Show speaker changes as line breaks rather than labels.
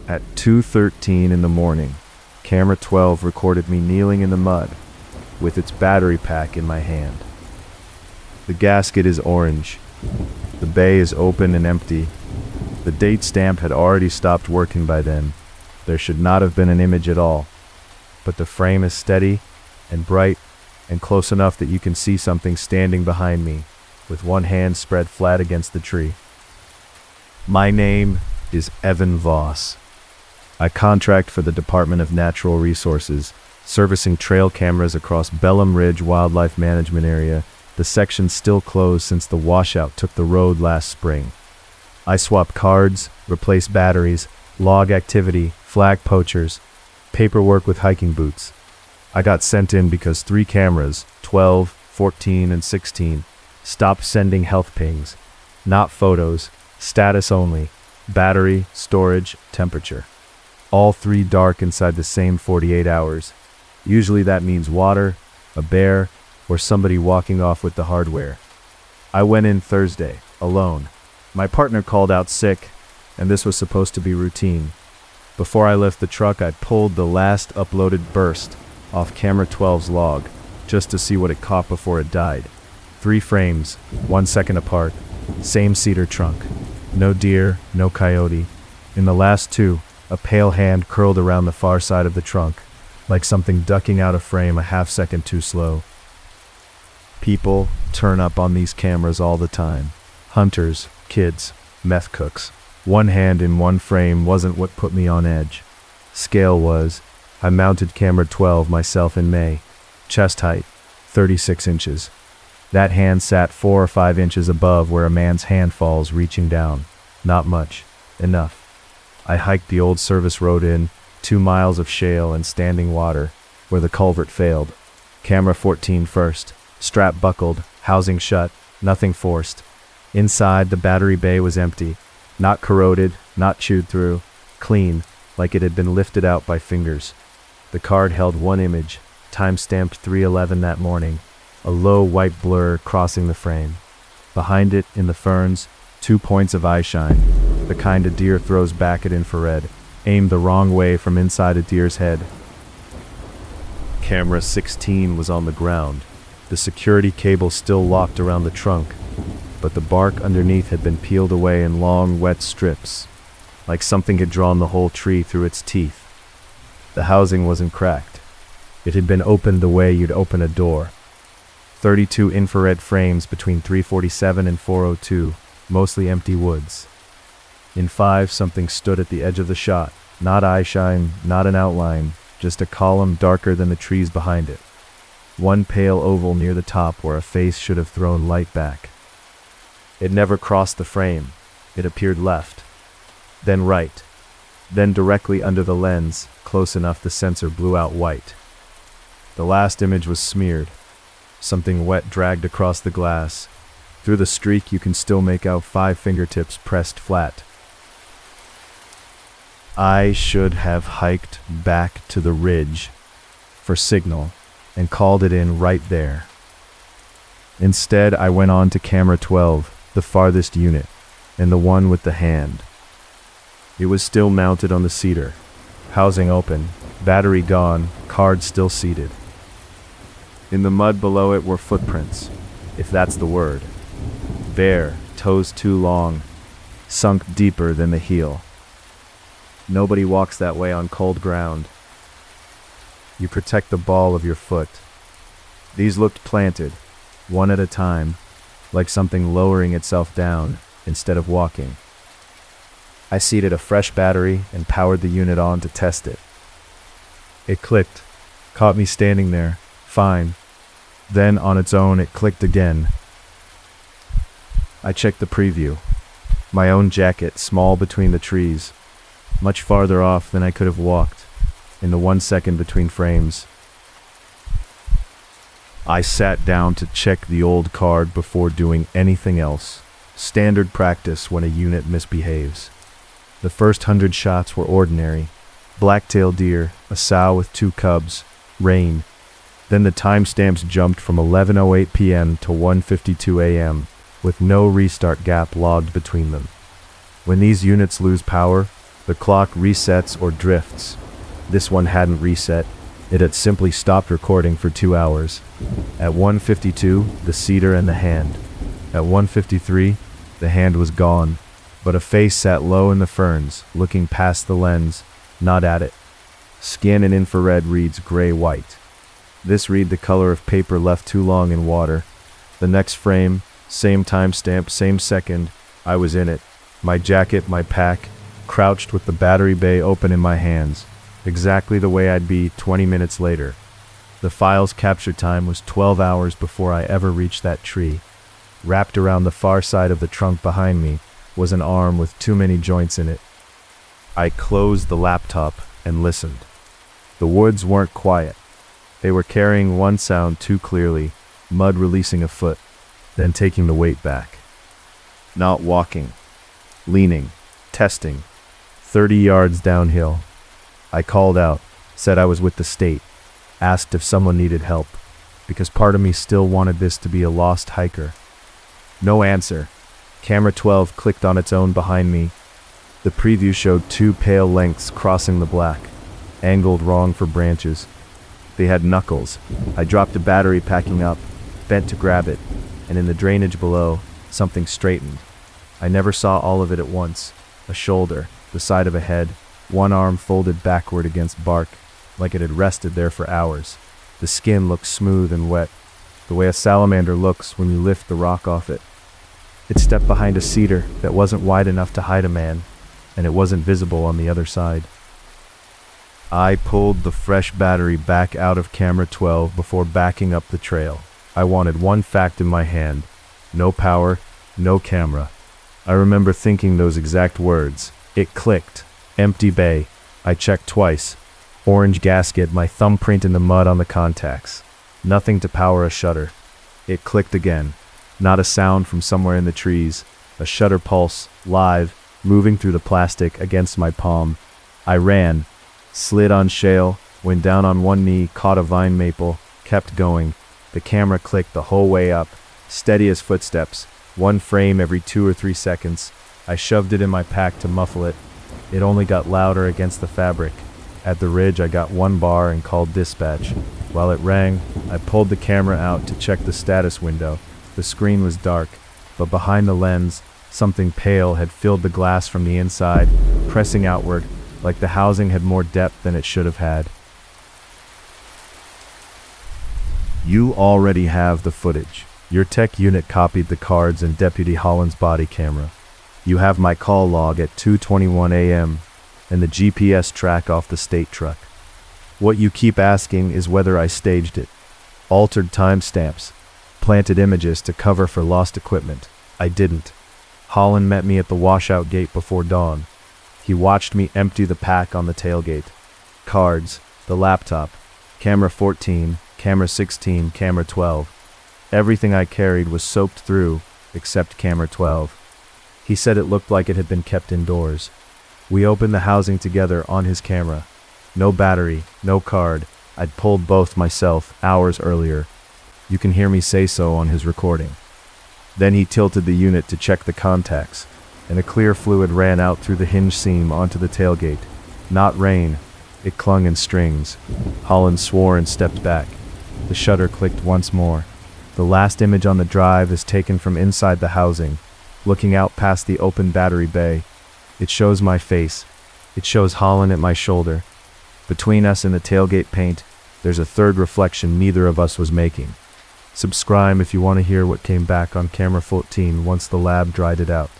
At 2:13 in the morning, camera 12 recorded me kneeling in the mud with its battery pack in my hand. The gasket is orange. The bay is open and empty. The date stamp had already stopped working by then. There should not have been an image at all. But the frame is steady and bright and close enough that you can see something standing behind me with one hand spread flat against the tree. My name is Evan Voss. I contract for the Department of Natural Resources, servicing trail cameras across Bellum Ridge Wildlife Management Area. The section's still closed since the washout took the road last spring. I swap cards, replace batteries, log activity, flag poachers, paperwork with hiking boots. I got sent in because 3 cameras, 12, 14, and 16, stopped sending health pings. Not photos, status only, battery, storage, temperature. All 3 dark inside the same 48 hours. Usually that means water, a bear, or somebody walking off with the hardware. I went in Thursday, alone. My partner called out sick, and this was supposed to be routine. Before I left the truck, I pulled the last uploaded burst off camera 12's log, just to see what it caught before it died. 3 frames, 1 second apart, same cedar trunk. No deer, no coyote. In the last 2, a pale hand curled around the far side of the trunk, like something ducking out of frame a half second too slow. People turn up on these cameras all the time. Hunters, kids, meth cooks. One hand in one frame wasn't what put me on edge. Scale was. I mounted camera 12 myself in May. Chest height, 36 inches. That hand sat 4 or 5 inches above where a man's hand falls reaching down. Not much. Enough. I hiked the old service road in, 2 miles of shale and standing water, where the culvert failed. Camera 14 first. Strap buckled, housing shut, nothing forced. Inside, the battery bay was empty. Not corroded, not chewed through. Clean, like it had been lifted out by fingers. The card held 1 image, time-stamped 3:11 that morning. A low white blur crossing the frame. Behind it, in the ferns, 2 points of eyeshine, the kind a deer throws back at infrared, aimed the wrong way from inside a deer's head. Camera 16 was on the ground. The security cable still locked around the trunk, but the bark underneath had been peeled away in long, wet strips, like something had drawn the whole tree through its teeth. The housing wasn't cracked. It had been opened the way you'd open a door. 32 infrared frames between 347 and 402, mostly empty woods. In 5, something stood at the edge of the shot. Not eyeshine, not an outline, just a column darker than the trees behind it. 1 pale oval near the top where a face should have thrown light back. It never crossed the frame. It appeared left, then right, then directly under the lens, close enough the sensor blew out white. The last image was smeared. Something wet dragged across the glass. Through the streak you can still make out 5 fingertips pressed flat. I should have hiked back to the ridge for signal and called it in right there. Instead, I went on to camera 12, the farthest unit, and the one with the hand. It was still mounted on the cedar, housing open, battery gone, card still seated. In the mud below it were footprints, if that's the word. Bare, toes too long, sunk deeper than the heel. Nobody walks that way on cold ground. You protect the ball of your foot. These looked planted, one at a time, like something lowering itself down instead of walking. I seated a fresh battery and powered the unit on to test it. It clicked, caught me standing there, fine. Then on its own it clicked again. I checked the preview. My own jacket, small between the trees, much farther off than I could have walked, in the 1 second between frames. I sat down to check the old card before doing anything else. Standard practice when a unit misbehaves. The first 100 shots were ordinary. Black-tailed deer, a sow with 2 cubs, rain. Then the timestamps jumped from 11:08 p.m. to 1:52 a.m., with no restart gap logged between them. When these units lose power, The clock resets or drifts. This one hadn't reset. It had simply stopped recording for 2 hours. At 1:52, the cedar and the hand. At 1:53, the hand was gone, but a face sat low in the ferns, looking past the lens, not at it. Skin in infrared reads gray-white. This read the color of paper left too long in water. The next frame, same timestamp, same second, I was in it. My jacket, my pack, crouched with the battery bay open in my hands, exactly the way I'd be 20 minutes later. The file's capture time was 12 hours before I ever reached that tree. Wrapped around the far side of the trunk behind me was an arm with too many joints in it. I closed the laptop and listened. The woods weren't quiet. They were carrying one sound too clearly, mud releasing a foot, then taking the weight back. Not walking, leaning, testing, 30 yards downhill. I called out, said I was with the state, asked if someone needed help, because part of me still wanted this to be a lost hiker. No answer. Camera 12 clicked on its own behind me. The preview showed 2 pale lengths crossing the black, angled wrong for branches. They had knuckles. I dropped a battery packing up, bent to grab it, and in the drainage below, something straightened. I never saw all of it at once. A shoulder, the side of a head, one arm folded backward against bark, like it had rested there for hours. The skin looked smooth and wet, the way a salamander looks when you lift the rock off it. It stepped behind a cedar that wasn't wide enough to hide a man, and it wasn't visible on the other side. I pulled the fresh battery back out of camera 12 before backing up the trail. I wanted one fact in my hand: no power, no camera. I remember thinking those exact words. It clicked. Empty bay. I checked twice. Orange gasket, my thumbprint in the mud on the contacts. Nothing to power a shutter. It clicked again. Not a sound from somewhere in the trees. A shutter pulse, live, moving through the plastic against my palm. I ran, slid on shale, went down on one knee, caught a vine maple, kept going. The camera clicked the whole way up, steady as footsteps, one frame every 2 or 3 seconds. I shoved it in my pack to muffle it. It only got louder against the fabric. At the ridge, I got 1 bar and called dispatch. While it rang, I pulled the camera out to check the status window. The screen was dark, but behind the lens, something pale had filled the glass from the inside, pressing outward, like the housing had more depth than it should have had. You already have the footage. Your tech unit copied the cards and Deputy Holland's body camera. You have my call log at 2:21 a.m. and the GPS track off the state truck. What you keep asking is whether I staged it. Altered timestamps, planted images to cover for lost equipment. I didn't. Holland met me at the washout gate before dawn. He watched me empty the pack on the tailgate. Cards, the laptop, camera 14, camera 16, camera 12. Everything I carried was soaked through, except camera 12. He said it looked like it had been kept indoors. We opened the housing together on his camera. No battery, no card. I'd pulled both myself hours earlier. You can hear me say so on his recording. Then he tilted the unit to check the contacts, and a clear fluid ran out through the hinge seam onto the tailgate. Not rain. It clung in strings. Holland swore and stepped back. The shutter clicked once more. The last image on the drive is taken from inside the housing, looking out past the open battery bay. It shows my face. It shows Holland at my shoulder. Between us and the tailgate paint, there's a third reflection neither of us was making. Subscribe if you want to hear what came back on camera 14 once the lab dried it out.